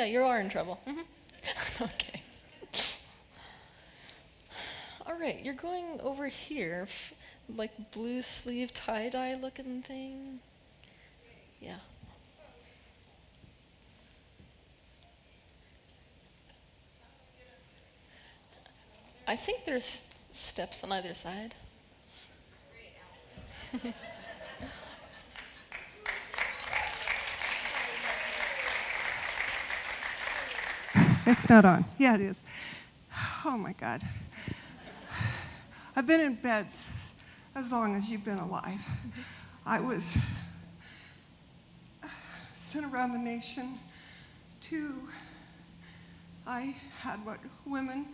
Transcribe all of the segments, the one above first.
you are in trouble. Okay. All right, you're going over here, like blue sleeve tie-dye looking thing. Yeah. I think there's steps on either side. It's not on. Yeah, it is. Oh, my God. I've been in bed as long as you've been alive. I was sent around the nation I had what women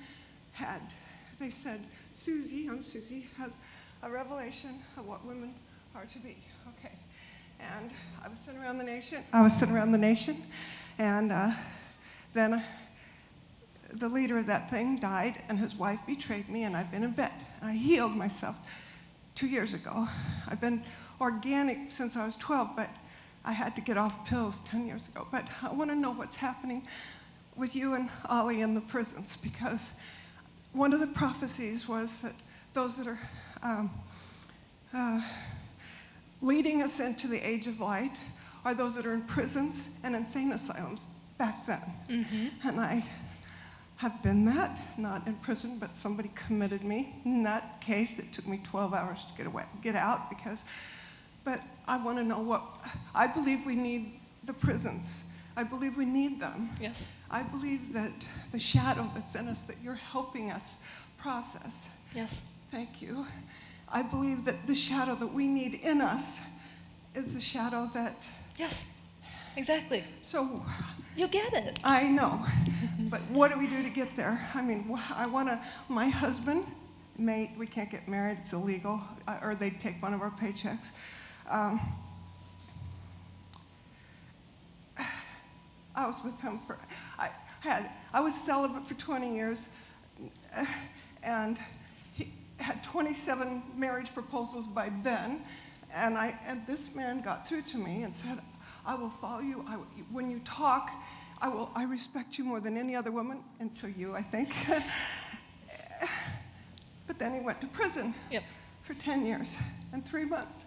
had. They said, Susie has a revelation of what women are to be. Okay. And I was sent around the nation. And then the leader of that thing died, and his wife betrayed me, and I've been in bed. I healed myself 2 years ago. I've been organic since I was 12, but I had to get off pills 10 years ago. But I want to know what's happening with you and Ollie in the prisons, because one of the prophecies was that those that are leading us into the age of light are those that are in prisons and insane asylums back then. Mm-hmm. And I have been that, not in prison, but somebody committed me. In that case, it took me 12 hours to get out but I want to know what, I believe we need the prisons. I believe we need them. Yes. I believe that the shadow that's in us, that you're helping us process. Yes. Thank you. I believe that the shadow that we need in us is the shadow that... Yes, exactly. So... You get it. I know. But what do we do to get there? I mean, my husband, we can't get married, it's illegal, or they'd take one of our paychecks. I was with him I was celibate for 20 years, and he had 27 marriage proposals by then, and this man got through to me and said, I will follow you. When you talk, I respect you more than any other woman, until you, I think. But then he went to prison for 10 years and 3 months.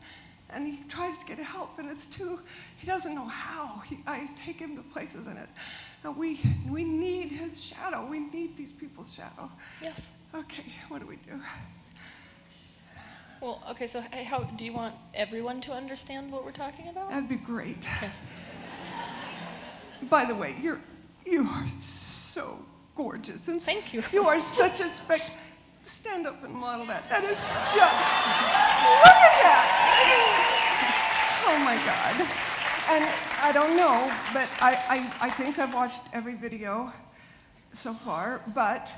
And he tries to get help, and he doesn't know how. I take him to places in it. And we need his shadow. We need these people's shadow. Yes. Okay, what do we do? Well, okay, so how do you want everyone to understand what we're talking about? That'd be great. Okay. By the way, you are so gorgeous. And thank you. You are such a stand up and model that. That is just, look at that. Oh my God. And I don't know, but I think I've watched every video so far, but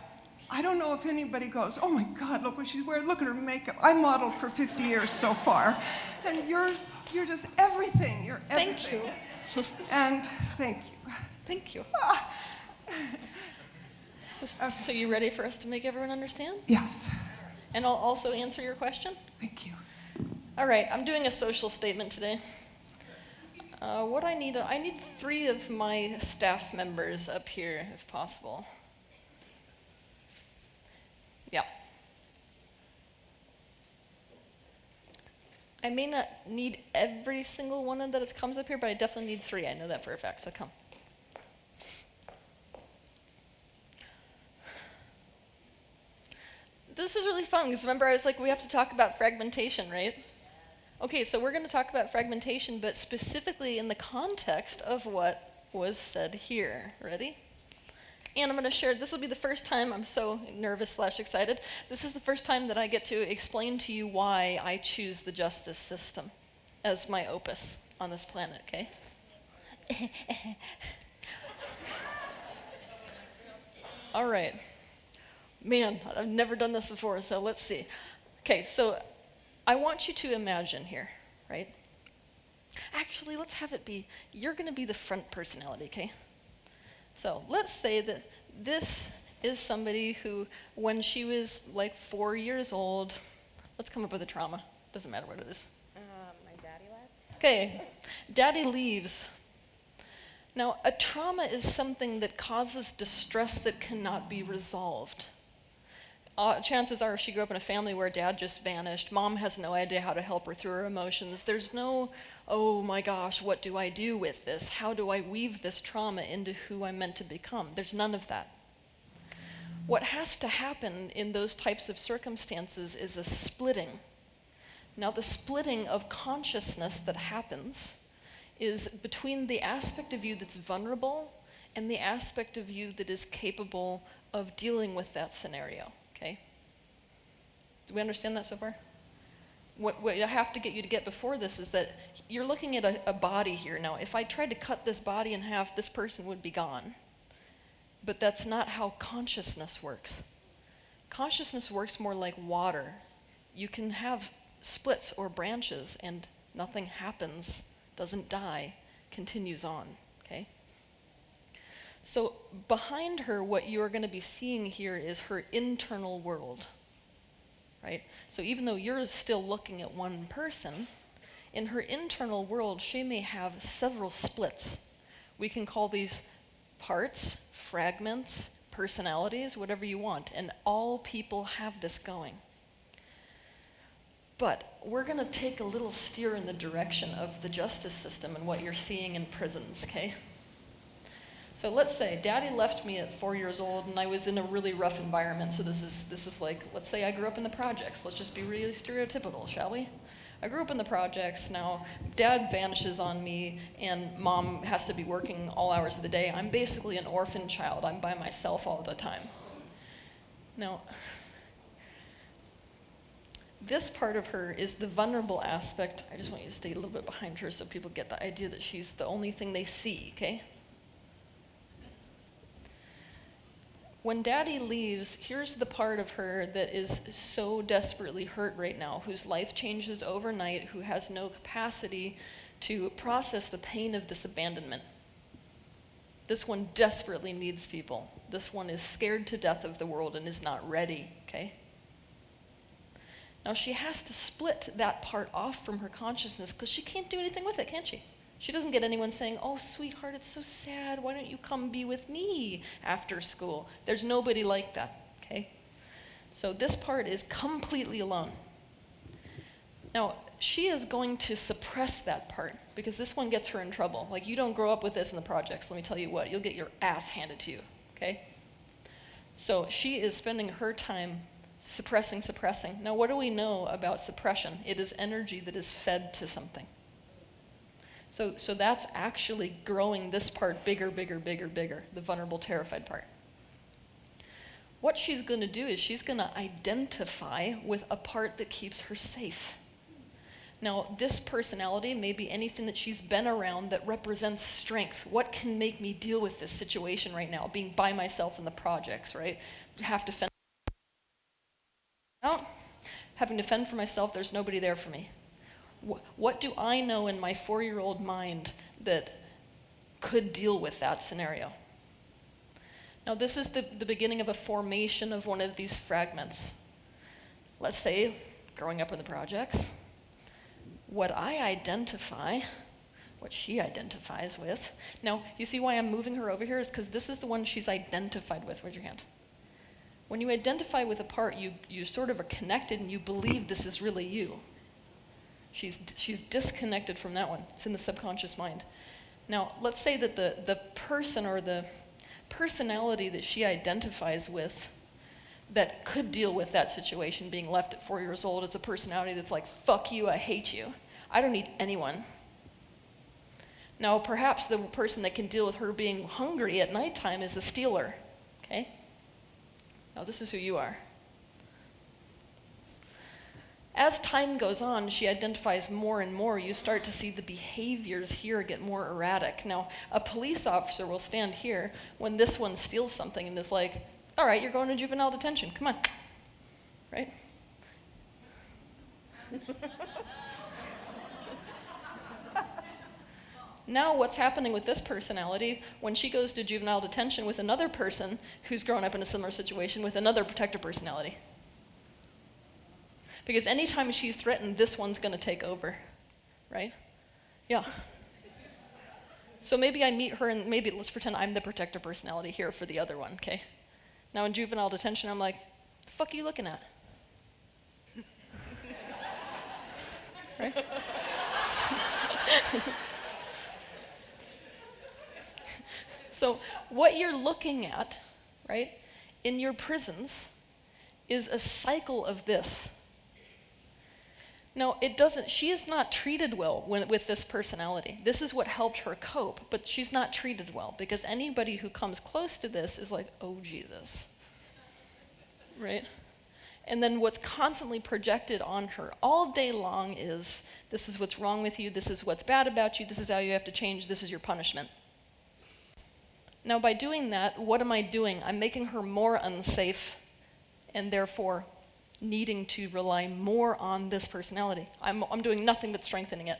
I don't know if anybody goes, oh my God, look what she's wearing, look at her makeup. I modeled for 50 years so far, and you're just everything, you're everything. Thank you. And thank you. Thank you. So you ready for us to make everyone understand? Yes. And I'll also answer your question? Thank you. All right, I'm doing a social statement today. What I need 3 of my staff members up here, if possible. Yeah. I may not need every single one that comes up here, but I definitely need 3. I know that for a fact, so come. This is really fun, because remember I was like, we have to talk about fragmentation, right? Okay, so we're going to talk about fragmentation, but specifically in the context of what was said here. Ready? And I'm going to share, this will be the first time, I'm so nervous/excited, this is the first time that I get to explain to you why I choose the justice system as my opus on this planet, okay? All right. Man, I've never done this before, so let's see. Okay, so I want you to imagine here, right? Actually, let's have it be, you're going to be the front personality, okay? So let's say that this is somebody who, when she was like 4 years old, let's come up with a trauma. Doesn't matter what it is. My daddy left. Okay, daddy leaves. Now, a trauma is something that causes distress that cannot be resolved. Chances are she grew up in a family where dad just vanished. Mom has no idea how to help her through her emotions. There's no, oh my gosh, what do I do with this? How do I weave this trauma into who I'm meant to become? There's none of that. What has to happen in those types of circumstances is a splitting. Now, the splitting of consciousness that happens is between the aspect of you that's vulnerable and the aspect of you that is capable of dealing with that scenario, okay? Do we understand that so far? What I have to get you to get before this is that you're looking at a body here. Now, if I tried to cut this body in half, this person would be gone. But that's not how consciousness works. Consciousness works more like water. You can have splits or branches and nothing happens, doesn't die, continues on, okay? So behind her, what you're going to be seeing here is her internal world, right? So even though you're still looking at one person, in her internal world, she may have several splits. We can call these parts, fragments, personalities, whatever you want, and all people have this going. But we're going to take a little steer in the direction of the justice system and what you're seeing in prisons, okay? So let's say Daddy left me at 4 years old and I was in a really rough environment. So this is like, let's say I grew up in the projects. Let's just be really stereotypical, shall we? I grew up in the projects. Now Dad vanishes on me and Mom has to be working all hours of the day. I'm basically an orphan child. I'm by myself all the time. Now, this part of her is the vulnerable aspect. I just want you to stay a little bit behind her so people get the idea that she's the only thing they see, okay? When Daddy leaves, here's the part of her that is so desperately hurt right now, whose life changes overnight, who has no capacity to process the pain of this abandonment. This one desperately needs people. This one is scared to death of the world and is not ready, okay? Now she has to split that part off from her consciousness because she can't do anything with it, can she? She doesn't get anyone saying, oh, sweetheart, it's so sad. Why don't you come be with me after school? There's nobody like that, okay? So this part is completely alone. Now, she is going to suppress that part because this one gets her in trouble. Like, you don't grow up with this in the projects. Let me tell you what, you'll get your ass handed to you, okay? So she is spending her time suppressing. Now, what do we know about suppression? It is energy that is fed to something. So that's actually growing this part bigger, the vulnerable, terrified part. What she's going to do is she's going to identify with a part that keeps her safe. Now, this personality may be anything that she's been around that represents strength. What can make me deal with this situation right now? Being by myself in the projects, right? Have to fend out. Having to fend for myself, there's nobody there for me. What do I know in my 4-year-old mind that could deal with that scenario? Now, this is the beginning of a formation of one of these fragments. Let's say, growing up in the projects, what I identify, what she identifies with. Now, you see why I'm moving her over here is because this is the one she's identified with. Raise your hand. When you identify with a part, you sort of are connected and you believe this is really you. She's disconnected from that one. It's in the subconscious mind. Now, let's say that the person or the personality that she identifies with that could deal with that situation, being left at 4 years old, is a personality that's like, fuck you, I hate you. I don't need anyone. Now, perhaps the person that can deal with her being hungry at nighttime is a stealer, okay? Now, this is who you are. As time goes on, she identifies more and more. You start to see the behaviors here get more erratic. Now, a police officer will stand here when this one steals something and is like, all right, you're going to juvenile detention. Come on. Right? Now what's happening with this personality when she goes to juvenile detention with another person who's grown up in a similar situation with another protector personality? Because anytime she's threatened, this one's going to take over, right? Yeah. So maybe I meet her, and maybe let's pretend I'm the protector personality here for the other one, okay? Now in juvenile detention, I'm like, the fuck are you looking at? Right? So what you're looking at, right, in your prisons is a cycle of this. No, she is not treated well with this personality. This is what helped her cope, but she's not treated well because anybody who comes close to this is like, oh, Jesus, right? And then what's constantly projected on her all day long is, this is what's wrong with you, this is what's bad about you, this is how you have to change, this is your punishment. Now, by doing that, what am I doing? I'm making her more unsafe and therefore needing to rely more on this personality. I'm doing nothing but strengthening it.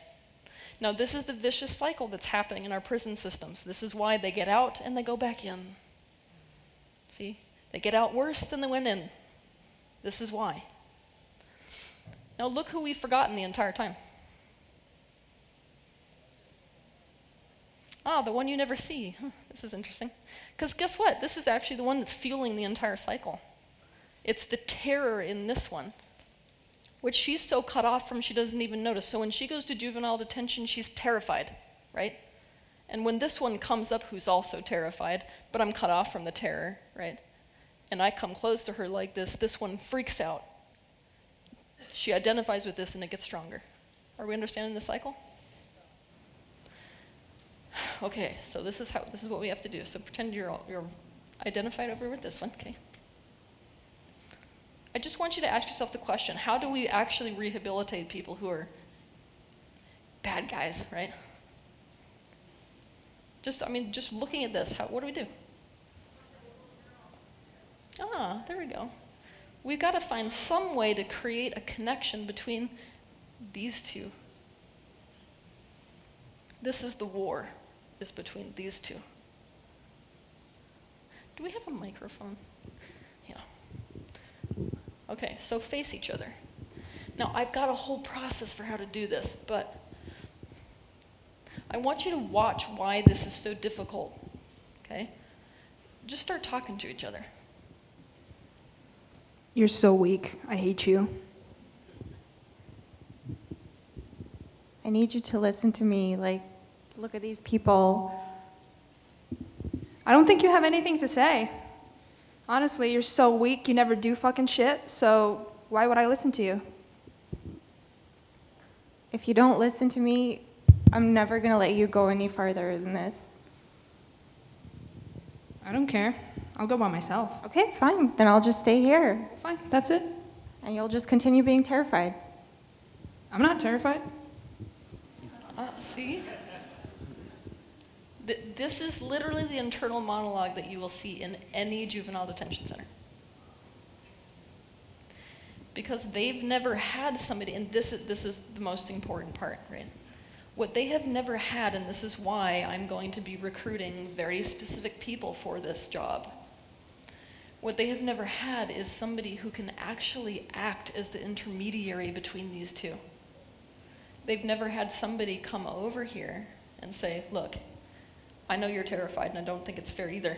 Now, this is the vicious cycle that's happening in our prison systems. This is why they get out and they go back in. See? They get out worse than they went in. This is why. Now, look who we've forgotten the entire time. Ah, the one you never see. This is interesting. Because guess what? This is actually the one that's fueling the entire cycle. It's the terror in this one, which she's so cut off from she doesn't even notice. So when she goes to juvenile detention, she's terrified, right? And when this one comes up who's also terrified, but I'm cut off from the terror, right? And I come close to her like this one freaks out. She identifies with this and it gets stronger. Are we understanding the cycle? Okay, so this is what we have to do. So pretend you're identified over with this one, okay? I just want you to ask yourself the question, how do we actually rehabilitate people who are bad guys, right? Just looking at this, what do we do? Ah, there we go. We've got to find some way to create a connection between these two. This is the war, is between these two. Do we have a microphone? Yeah. Okay, so face each other. Now, I've got a whole process for how to do this, but I want you to watch why this is so difficult, okay? Just start talking to each other. You're so weak. I hate you. I need you to listen to me. Like, look at these people. I don't think you have anything to say. Honestly, you're so weak, you never do fucking shit, so why would I listen to you? If you don't listen to me, I'm never going to let you go any farther than this. I don't care. I'll go by myself. Okay, fine. Then I'll just stay here. Fine, that's it. And you'll just continue being terrified. I'm not terrified. See? This is literally the internal monologue that you will see in any juvenile detention center. Because they've never had somebody, and this is the most important part, right? What they have never had, and this is why I'm going to be recruiting very specific people for this job. What they have never had is somebody who can actually act as the intermediary between these two. They've never had somebody come over here and say, look, I know you're terrified and I don't think it's fair either.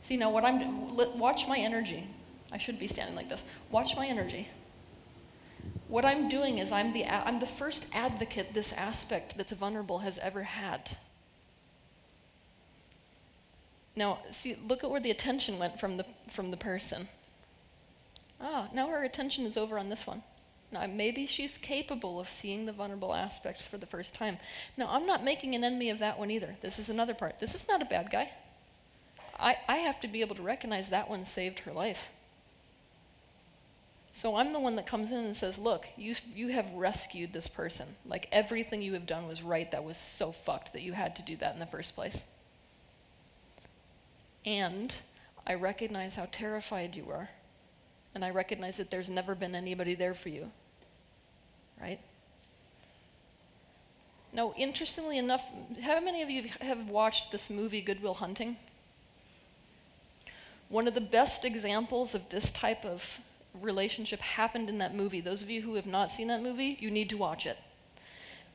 See, now watch my energy. I should be standing like this. Watch my energy. What I'm doing is I'm the first advocate this aspect that's vulnerable has ever had. Now, see, look at where the attention went from the person. Ah, now her attention is over on this one. Now, maybe she's capable of seeing the vulnerable aspect for the first time. Now, I'm not making an enemy of that one either. This is another part. This is not a bad guy. I have to be able to recognize that one saved her life. So I'm the one that comes in and says, look, you have rescued this person. Like, everything you have done was right. That was so fucked that you had to do that in the first place. And I recognize how terrified you are. And I recognize that there's never been anybody there for you. Right? Now, interestingly enough, how many of you have watched this movie, Good Will Hunting? One of the best examples of this type of relationship happened in that movie. Those of you who have not seen that movie, you need to watch it.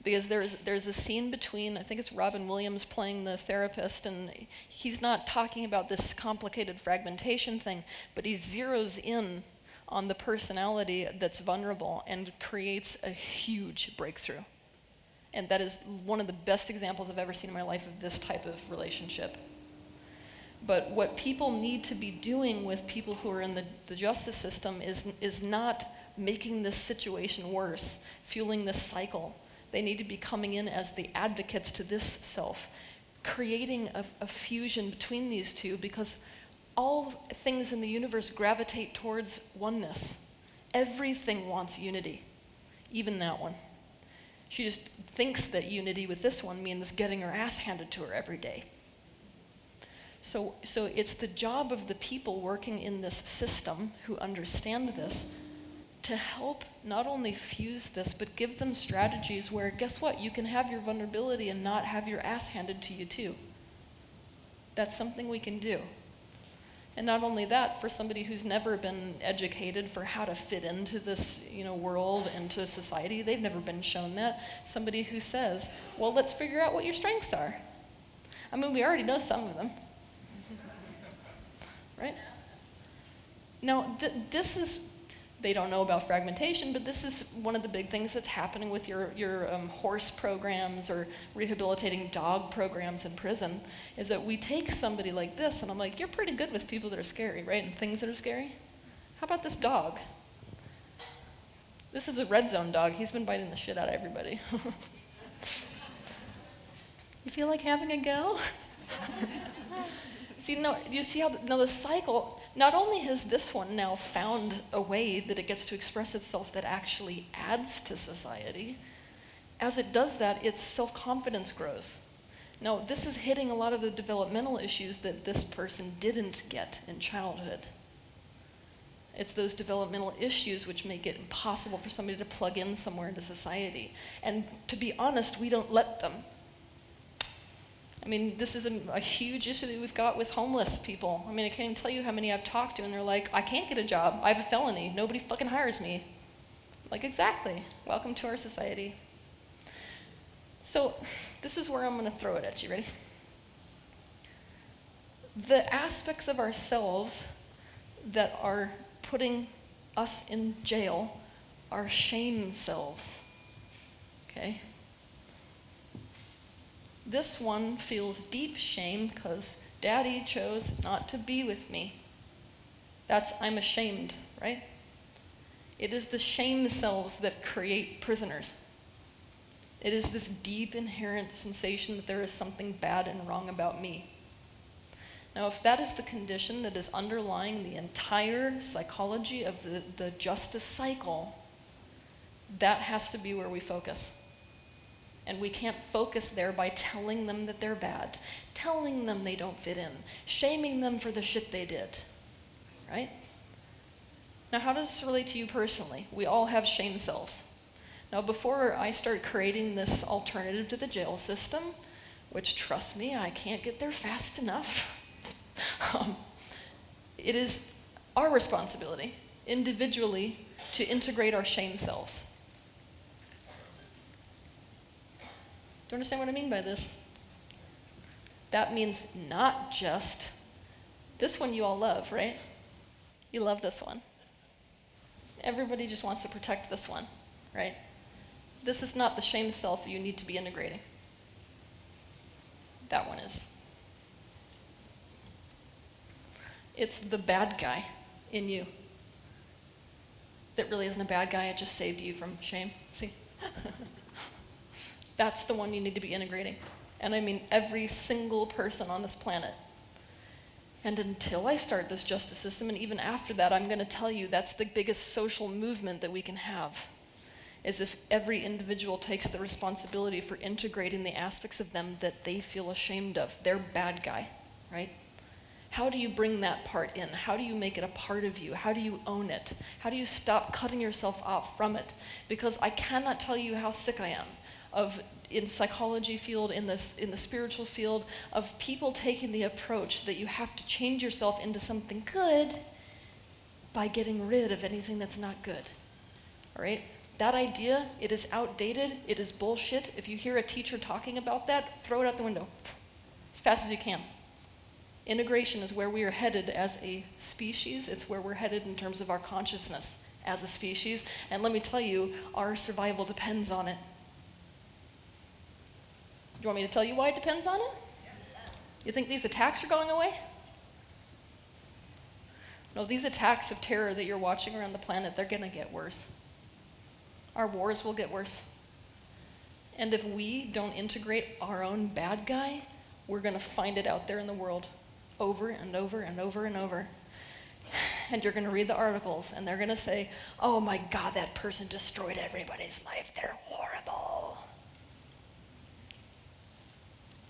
Because there's a scene between, I think it's Robin Williams playing the therapist, and he's not talking about this complicated fragmentation thing, but he zeroes in on the personality that's vulnerable and creates a huge breakthrough. And that is one of the best examples I've ever seen in my life of this type of relationship. But what people need to be doing with people who are in the justice system is not making this situation worse, fueling this cycle. They need to be coming in as the advocates to this self, creating a fusion between these two, because all things in the universe gravitate towards oneness. Everything wants unity, even that one. She just thinks that unity with this one means getting her ass handed to her every day. So it's the job of the people working in this system who understand this to help not only fuse this, but give them strategies where, guess what, you can have your vulnerability and not have your ass handed to you too. That's something we can do. And not only that, for somebody who's never been educated for how to fit into this, world and to society, they've never been shown that. Somebody who says, well, let's figure out what your strengths are. I mean, we already know some of them. Right? Now, this is, they don't know about fragmentation, but this is one of the big things that's happening with your horse programs or rehabilitating dog programs in prison, is that we take somebody like this, and I'm like, you're pretty good with people that are scary, right, and things that are scary. How about this dog? This is a red zone dog. He's been biting the shit out of everybody. You feel like having a go? See, no, you see how the cycle, not only has this one now found a way that it gets to express itself that actually adds to society, as it does that, its self-confidence grows. Now, this is hitting a lot of the developmental issues that this person didn't get in childhood. It's those developmental issues which make it impossible for somebody to plug in somewhere into society. And to be honest, we don't let them. I mean, this is a huge issue that we've got with homeless people. I mean, I can't even tell you how many I've talked to, and they're like, I can't get a job. I have a felony. Nobody fucking hires me. Like, exactly. Welcome to our society. So, this is where I'm going to throw it at you. Ready? The aspects of ourselves that are putting us in jail are shame selves. Okay? This one feels deep shame because Daddy chose not to be with me. That's I'm ashamed, right? It is the shame selves that create prisoners. It is this deep inherent sensation that there is something bad and wrong about me. Now, if that is the condition that is underlying the entire psychology of the justice cycle, that has to be where we focus. And we can't focus there by telling them that they're bad, telling them they don't fit in, shaming them for the shit they did, right? Now, how does this relate to you personally? We all have shame selves. Now, before I start creating this alternative to the jail system, which, trust me, I can't get there fast enough, it is our responsibility, individually, to integrate our shame selves. Do you understand what I mean by this? That means not just, this one you all love, right? You love this one. Everybody just wants to protect this one, right? This is not the shame self that you need to be integrating. That one is. It's the bad guy in you that really isn't a bad guy, it just saved you from shame. See? That's the one you need to be integrating. And I mean every single person on this planet. And until I start this justice system, and even after that, I'm going to tell you that's the biggest social movement that we can have, is if every individual takes the responsibility for integrating the aspects of them that they feel ashamed of, their bad guy, right? How do you bring that part in? How do you make it a part of you? How do you own it? How do you stop cutting yourself off from it? Because I cannot tell you how sick I am of, in psychology field, in the spiritual field, of people taking the approach that you have to change yourself into something good by getting rid of anything that's not good. All right? That idea, it is outdated, it is bullshit. If you hear a teacher talking about that, throw it out the window as fast as you can. Integration is where we are headed as a species. It's where we're headed in terms of our consciousness as a species. And let me tell you, our survival depends on it. Do you want me to tell you why it depends on it? You think these attacks are going away? No, these attacks of terror that you're watching around the planet, they're going to get worse. Our wars will get worse. And if we don't integrate our own bad guy, we're going to find it out there in the world over and over and over and over. And you're going to read the articles, and they're going to say, oh my God, that person destroyed everybody's life. They're horrible.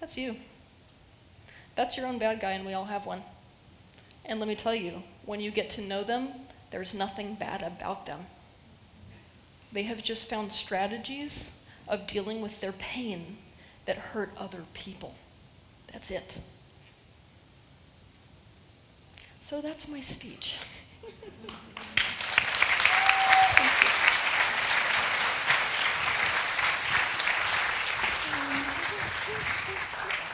That's you. That's your own bad guy, and we all have one. And let me tell you, when you get to know them, there's nothing bad about them. They have just found strategies of dealing with their pain that hurt other people. That's it. So that's my speech. Thank you.